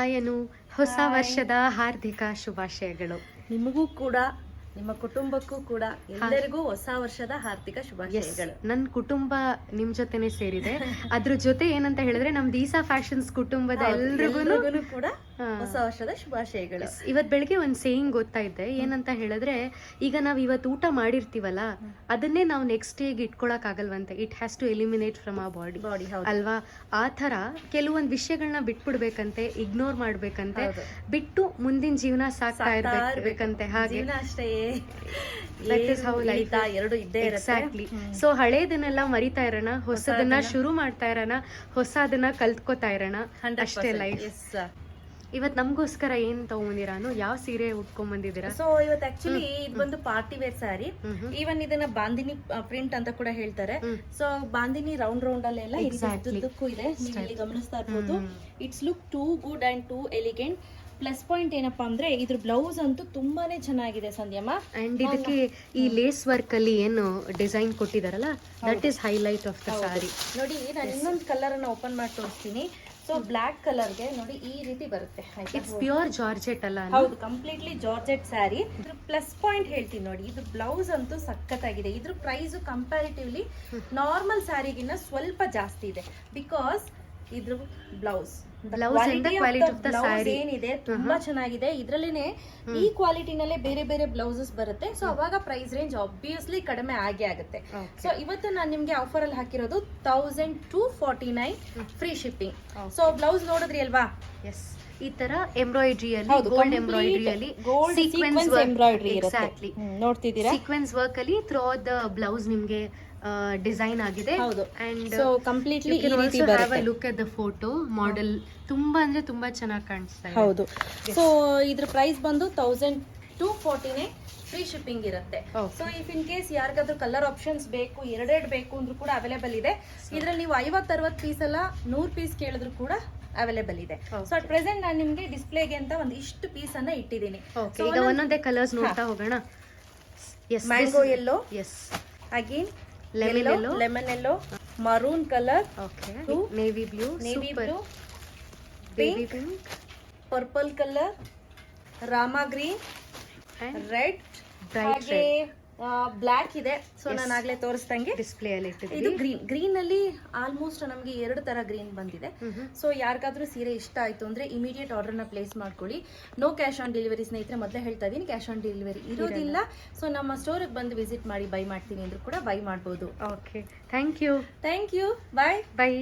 Hi ಅನು, ಹೊಸ Hi. ವರ್ಷದ ಹಾರ್ದಿಕ ಶುಭಾಶಯಗಳು. ನಿಮಗೂ ಕೂಡ ನಿಮ್ಮ ಕುಟುಂಬಕ್ಕೂ ಕೂಡ ಎಲ್ಲರಿಗೂ ಹೊಸ ವರ್ಷದ ಹಾರ್ದಿಕ ಶುಭಾಶಯಗಳು. ನನ್ನ ಕುಟುಂಬ ನಿಮ್ ಜೊತೆನೆ ಸೇರಿದೆ. ಅದ್ರ ಜೊತೆ ಏನಂತ ಹೇಳಿದ್ರೆ ನಮ್ ದೀಸಾ ಫ್ಯಾಷನ್ಸ್ ಕುಟುಂಬದ ಎಲ್ರಿಗೂ ಕೂಡ ಹೊಸ ವರ್ಷದ ಶುಭಾಶಯಗಳು. ಇವತ್ ಬೆಳಿಗ್ಗೆ ಒಂದ್ ಸೇಯಿಂಗ್ ಗೊತ್ತಾ ಇದ್ದೆ, ಏನಂತ ಹೇಳಿದ್ರೆ ಈಗ ನಾವ್ ಇವತ್ತು ಊಟ ಮಾಡಿರ್ತೀವಲ್ಲ ಅದನ್ನೇ ನಾವು ನೆಕ್ಸ್ಟ್ ಡೇಗೆ ಇಟ್ಕೊಳಕ್ ಆಗಲ್ವಂತೆ. It has to eliminate from ಆ ಬಾಡಿ ಅಲ್ವಾ. ಆ ತರ ಕೆಲವೊಂದ್ ವಿಷಯಗಳನ್ನ ಬಿಟ್ಬಿಡ್ಬೇಕಂತೆ, ಇಗ್ನೋರ್ ಮಾಡ್ಬೇಕಂತೆ, ಬಿಟ್ಟು ಮುಂದಿನ ಜೀವನ ಸಾಕ್ತಾ ಇರ್ಬೇಕಂತೆ. ಹಾಗೆ ಅಷ್ಟೇ, ಎರಡು ಇದ್ದೇ ಎಕ್ಸಾಕ್ಟ್ಲಿ. ಸೊ ಹಳೇದನ್ನೆಲ್ಲ ಮರಿತಾ ಇರೋಣ, ಹೊಸದನ್ನ ಶುರು ಮಾಡ್ತಾ ಇರೋಣ, ಹೊಸದನ್ನ ಕಲ್ತ್ಕೋತಾ ಇರೋಣ, ಅಷ್ಟೇ ಲೈಫ್. ಇವತ್ ನಮ್ಗೋಸ್ಕರ ಏನ್ ತಗೊಂಬಂದಿರಾನು, ಯಾವ ಸೀರೆ ಉಟ್ಕೊಂಡ್ ಬಂದಿದ್ದೀರಾ? ಸೊ ಇವತ್ತು ಆಕ್ಚುಲಿ ಇದು ಬಂದು ಪಾರ್ಟಿ ವೇರ್ ಸ್ಯಾರಿ. ಈವನ್ ಇದನ್ನ ಬಾಂದಿನಿ ಪ್ರಿಂಟ್ ಅಂತ ಕೂಡ ಹೇಳ್ತಾರೆ. ಸೊ ಬಾಂದಿನಿ ರೌಂಡ್ ರೌಂಡ್ ಅಲ್ಲೆಲ್ಲ ಉದ್ದಕ್ಕೂ ಇದೆ, ನೀವು ಇಲ್ಲಿ ಗಮನಿಸ್ತಾ ಇರ್ಬೋದು. It's look too good and two elegant. Plus point ಏನಪ್ಪಾ ಅಂದ್ರೆ ಇದ್ರ ಬ್ಲೌಸ್ ಅಂತೂ ತುಂಬಾನೇ ಚೆನ್ನಾಗಿದೆ ಸಂಧ್ಯಮ್ಮ. ಅಂಡ್ ಇದಕ್ಕೆ ಈ ಲೇಸ್ ವರ್ಕ್ ಅಲ್ಲಿ ಏನು ಡಿಸೈನ್ ಕೊಟ್ಟಿದಾರಲ್ಲ, that is highlight of the sari. ನೋಡಿ, ನಾನು ಇನ್ನೊಂದು ಕಲರ್ ಅನ್ನ ಓಪನ್ ಮಾಡಿ ತೋರಿಸ್ತೀನಿ. ಸೊ ಬ್ಲಾಕ್ ಕಲರ್ಗೆ ನೋಡಿ ಈ ರೀತಿ ಬರುತ್ತೆ. ಇಟ್ಸ್ ಪ್ಯೂರ್ ಜಾರ್ಜೆಟ್ ಅಲ್ಲ? ಹೌದು, ಕಂಪ್ಲೀಟ್ಲಿ ಜಾರ್ಜೆಟ್ ಸ್ಯಾರಿ. ಇದ್ರ ಪ್ಲಸ್ ಪಾಯಿಂಟ್ ಹೇಳ್ತೀನಿ ನೋಡಿ, ಇದ್ರ ಬ್ಲೌಸ್ ಅಂತೂ ಸಖತ್ತಾಗಿದೆ. ಇದ್ರ ಪ್ರೈಸ್ ಕಂಪ್ಯಾರಿಟಿವ್ಲಿ ನಾರ್ಮಲ್ ಸ್ಯಾರಿಗಿನ್ನ ಸ್ವಲ್ಪ ಜಾಸ್ತಿ ಇದೆ. ಬಿಕಾಸ್ ಇದ್ರ ಬ್ಲೌಸ್ ಏನಿದೆ ತುಂಬಾ ಚೆನ್ನಾಗಿದೆ. ಇದ್ರಲ್ಲೇನೆ ಈ ಕ್ವಾಲಿಟಿನಲ್ಲೇ ಬೇರೆ ಬೇರೆ ಬ್ಲೌಸಸ್ ಬರುತ್ತೆ. ಸೊ ಅವಾಗ ಪ್ರೈಸ್ ರೇಂಜ್ ಆಬ್ವಿಯಸ್ಲಿ ಕಡಿಮೆ ಆಗೇ ಆಗುತ್ತೆ. ಸೊ ಇವತ್ತು ನಾನು ನಿಮ್ಗೆ ಆಫರ್ ಅಲ್ಲಿ ಹಾಕಿರೋದು 1249 ಫ್ರೀ ಶಿಪ್ಪಿಂಗ್. ಸೊ ಬ್ಲೌಸ್ ನೋಡಿದ್ರಿ ಅಲ್ವಾ? ಎಸ್, ಈ ತರ ಎಂಬ್ರಾಯ್ಡ್ರಿ ಅಲ್ಲಿ, ಗೋಲ್ಡ್ ಎಂಬ್ರಾಯ್ಡ್ರಿ ಅಲ್ಲಿ, ಸೀಕ್ವೆನ್ಸ್ ಎಂಬ್ರಾಯ್ಡ್ರಿ ಎಕ್ಸಾಕ್ಟ್ಲಿ ನೋಡ್ತಿದ್ದೀರಾ. ಸೀಕ್ವೆನ್ಸ್ ವರ್ಕ್ ಅಲ್ಲಿ ಥ್ರೂ ದ ಬ್ಲೌಸ್ ನಿಮ್ಗೆ ಡಿಸೈನ್ ಆಗಿದೆ. ಅಂಡ್ ಸೊ ಕಂಪ್ಲೀಟ್ಲಿ ಈ ರೀತಿ ಬರುತ್ತೆ. Look at the photo model ತುಂಬಾ ಅಂದ್ರೆ ತುಂಬಾ ಚೆನ್ನಾಗಿ ಕಾಣಿಸ್ತಾ ಇದೆ. ಹೌದು. ಸೊ ಇದ್ರ ಪ್ರೈಸ್ ಬಂದು 1249 ಫ್ರೀ ಶಿಪ್ಪಿಂಗ್ ಇರುತ್ತೆ. ಸೊ ಇಫ್ ಇನ್ ಕೇಸ್ ಯಾರಿಗಾದ್ರೂ ಕಲರ್ ಆಪ್ಷನ್ಸ್ ಬೇಕು, ಎರಡೆರಡು ಬೇಕು ಅಂದ್ರೂ ಕೂಡ ಅವೈಲೇಬಲ್ ಇದೆ. ಇದ್ರಲ್ಲಿ ನೀವು 50-60 ಪೀಸ್ ಅಲ್ಲ 100 ಪೀಸ್ ಕೇಳಿದ್ರು ಕೂಡ ಅವೈಲೇಬಲ್ ಇದೆ. ಸೊ ಅಟ್ ಪ್ರೆಸೆಂಟ್ ನಾನು ನಿಮ್ಗೆ ಡಿಸ್ಪ್ಲೇಗೆ ಅಂತ ಒಂದು ಇಷ್ಟು ಪೀಸ್ ಅನ್ನ ಇಟ್ಟಿದ್ದೀನಿ. ಈಗ ಒಂದೊಂದೇ ಕಲರ್ಸ್ ನೋಡ್ತಾ ಹೋಗೋಣ. Mango yellow, yes, again lemon yellow, maroon colour, navy blue, pink, purple colour, ರಾಮಾ ಗ್ರೀನ್, ರೆಡ್, ಹಾಗೆ ಬ್ಲಾಕ್ ಇದೆ. ಸೊ ನಾನು ಆಗ್ಲೇ ತೋರಿಸ್ದಂಗೆ ಡಿಸ್ಪ್ಲೇ ಅಲ್ಲಿ ಇದು ಗ್ರೀನ್ ಅಲ್ಲಿ ಆಲ್ಮೋಸ್ಟ್ ನಮಗೆ 2 ತರ ಗ್ರೀನ್ ಬಂದಿದೆ. ಸೊ ಯಾರಿಗಾದ್ರೂ ಸೀರೆ ಇಷ್ಟ ಆಯ್ತು ಅಂದ್ರೆ ಇಮಿಡಿಯೇಟ್ ಆರ್ಡರ್ ನ ಪ್ಲೇಸ್ ಮಾಡ್ಕೊಳ್ಳಿ. ನೋ ಕ್ಯಾಶ್ ಆನ್ ಡೆಲಿವರಿ ಸ್ನೇಹಿತರೆ, ಮೊದಲೇ ಹೇಳ್ತಾ ಇದೀನಿ, ಕ್ಯಾಶ್ ಆನ್ ಡೆಲಿವರಿ ಇರೋದಿಲ್ಲ. ಸೊ ನಮ್ಮ ಸ್ಟೋರ್ಗೆ ಬಂದು ವಿಸಿಟ್ ಮಾಡಿ ಬೈ ಮಾಡ್ತೀನಿ ಅಂದ್ರೂ ಕೂಡ ಬೈ ಮಾಡ್ಬೋದು. Okay, thank you. ಬಾಯ್.